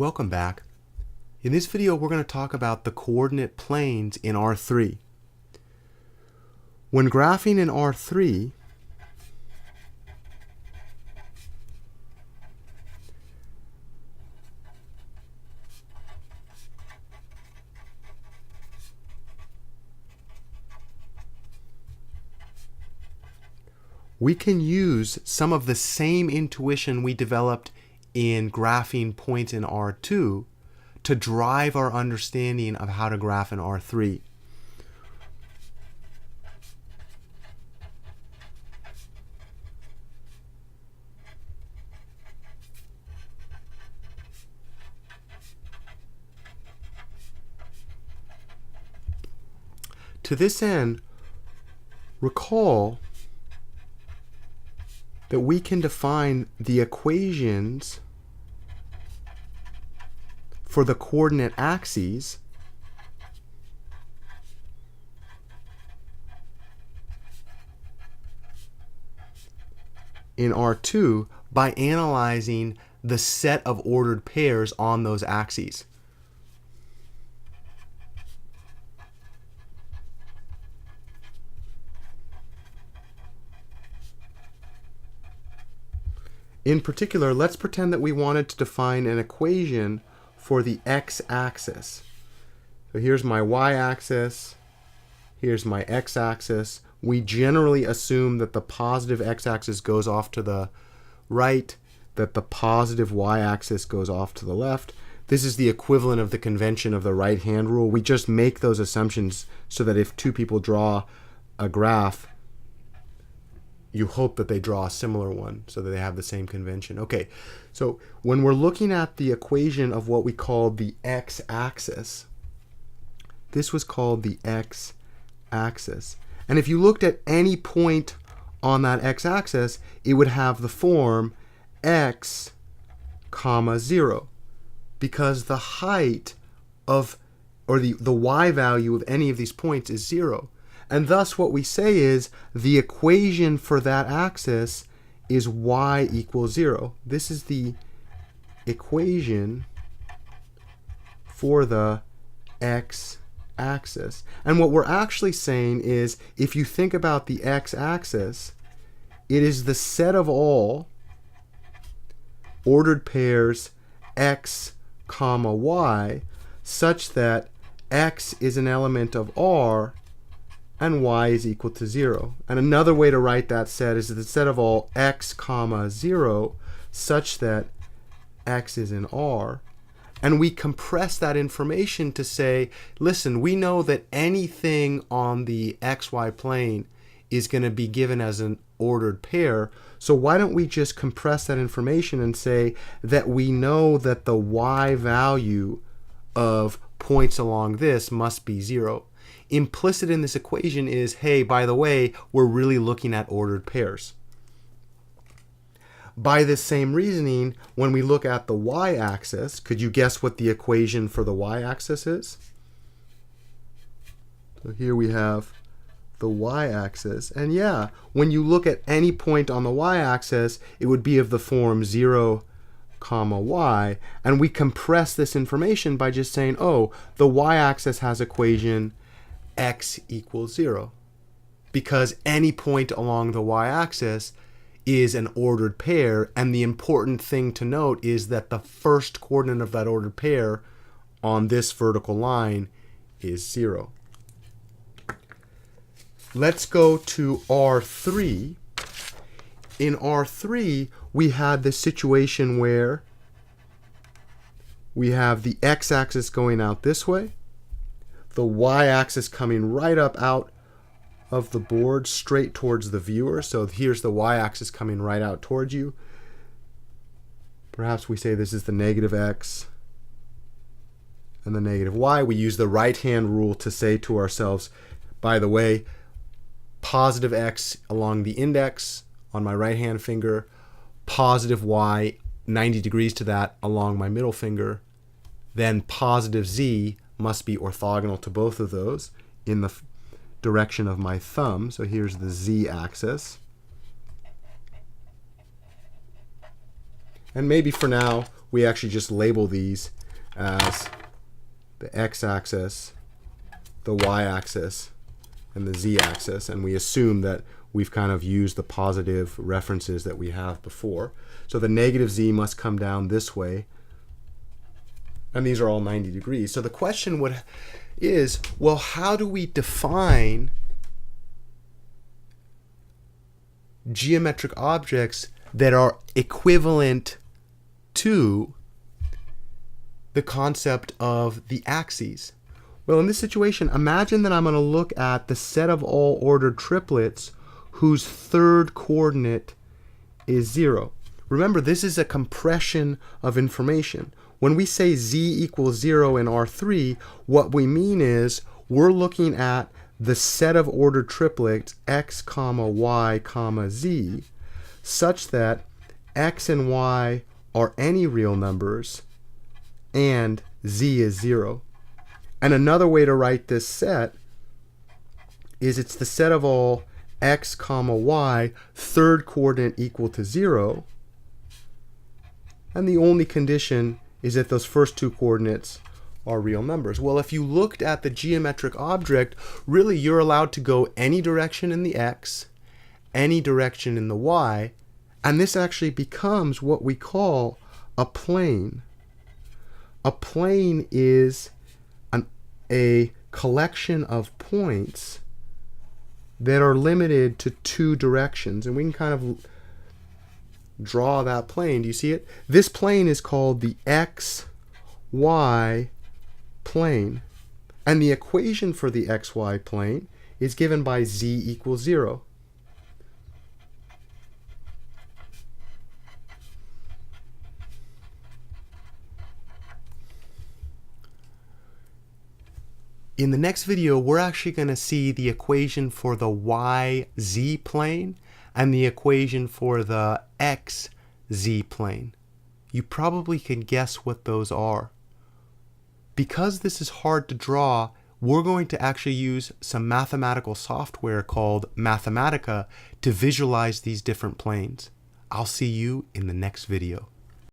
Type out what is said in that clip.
Welcome back. In this video we're going to talk about the coordinate planes in R3. When graphing in R3, we can use some of the same intuition we developed in graphing points in R2 to drive our understanding of how to graph in R3. To this end, recall that we can define the equations for the coordinate axes in R2 by analyzing the set of ordered pairs on those axes. In particular, let's pretend that we wanted to define an equation for the x-axis. So here's my y-axis, here's my x-axis. We generally assume that the positive x-axis goes off to the right, that the positive y-axis goes off to the left. This is the equivalent of the convention of the right-hand rule. We just make those assumptions so that if two people draw a graph, you hope that they draw a similar one so that they have the same convention. Okay, so when we're looking at the equation of what we call the x-axis, this was called the x-axis. And if you looked at any point on that x-axis, it would have the form x, comma 0, because the height of, or the y value of any of these points is 0. And thus what we say is the equation for that axis is y equals 0. This is the equation for the x-axis. And what we're actually saying is, if you think about the x-axis, it is the set of all ordered pairs x, comma y, such that x is an element of R and y is equal to 0. And another way to write that set is the set of all x, comma 0, such that x is in R. And we compress that information to say, listen, we know that anything on the xy plane is going to be given as an ordered pair. So why don't we just compress that information and say that we know that the y value of points along this must be 0. Implicit in this equation is, hey, by the way, we're really looking at ordered pairs. By this same reasoning, when we look at the y-axis, could you guess what the equation for the y-axis is? So here we have the y-axis, and yeah, when you look at any point on the y-axis, it would be of the form 0, comma y, and we compress this information by just saying, oh, the y-axis has equation x equals 0, because any point along the y-axis is an ordered pair, and the important thing to note is that the first coordinate of that ordered pair on this vertical line is 0. Let's go to R3. In R3, we had this situation where we have the x-axis going out this way, the y-axis coming right up out of the board straight towards the viewer. So here's the y-axis coming right out towards you. Perhaps we say this is the negative x and the negative y. We use the right-hand rule to say to ourselves, by the way, positive x along the index on my right-hand finger, positive y 90 degrees to that along my middle finger, then positive z must be orthogonal to both of those in the direction of my thumb. So here's the z-axis. And maybe for now, we actually just label these as the x-axis, the y-axis, and the z-axis, and we assume that we've kind of used the positive references that we have before. So the negative z must come down this way, and these are all 90 degrees. So the question is, well, how do we define geometric objects that are equivalent to the concept of the axes? Well, in this situation, imagine that I'm going to look at the set of all ordered triplets whose third coordinate is 0. Remember, this is a compression of information. When we say z equals 0 in R3, what we mean is we're looking at the set of ordered triplets x, y, z, such that x and y are any real numbers and z is 0. And another way to write this set is it's the set of all x, y, third coordinate equal to 0, and the only condition is that those first two coordinates are real numbers. Well, if you looked at the geometric object, really you're allowed to go any direction in the x, any direction in the y, and this actually becomes what we call a plane. A plane is a collection of points that are limited to two directions, and we can kind of draw that plane. Do you see it? This plane is called the xy plane, and the equation for the xy plane is given by z equals 0. In the next video, we're actually going to see the equation for the yz plane and the equation for the xz plane. You probably can guess what those are. Because this is hard to draw, we're going to actually use some mathematical software called Mathematica to visualize these different planes. I'll see you in the next video.